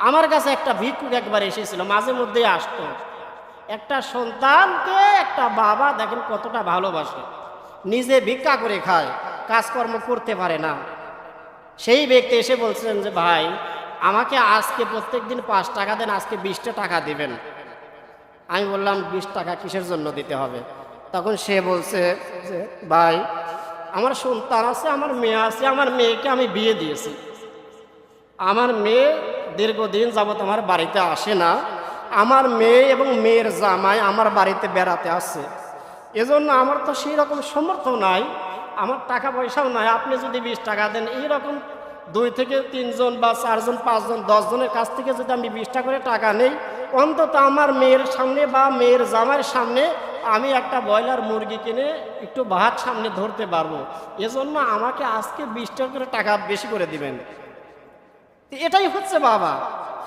আমার কাছে একটা ভিক্ষুক একবার এসেছিল, মাঝে মধ্যেই আসতো। একটা সন্তানকে একটা বাবা দেখেন কতটা ভালোবাসে, নিজে ভিক্ষা করে খায়, কাজকর্ম করতে পারে না। সেই ব্যক্তি এসে বলছিলেন যে ভাই আমাকে আজকে প্রত্যেক দিন 5 টাকা দেন, আজকে 20টা টাকা দিবেন। আমি বললাম 20 টাকা কিসের জন্য দিতে হবে? তখন সে বলছে যে ভাই আমার সন্তান আছে, আমার মেয়ে আছে, আমার মেয়েকে আমি বিয়ে দিয়েছি। আমার মেয়ে দীর্ঘদিন যাবত আমার বাড়িতে আসে না। আমার মেয়ে এবং মেয়ের জামাই আমার বাড়িতে বেড়াতে আসছে, এজন্য আমার তো সেই রকম সামর্থ্য নাই, আমার টাকা পয়সাও নাই। আপনি যদি 20 টাকা দেন, এইরকম 2 থেকে 3 জন বা 4 জন 5 জন 10 জনের কাছ থেকে যদি আমি 20 টাকা করে টাকা নেই, অন্তত আমার মেয়ের সামনে বা মেয়ের জামাইয়ের সামনে আমি একটা ব্রয়লার মুরগি কিনে একটু ভাত সামনে ধরতে পারবো। এজন্য আমাকে আজকে 20 টাকা করে টাকা বেশি করে দিবেন। এটাই হচ্ছে বাবা।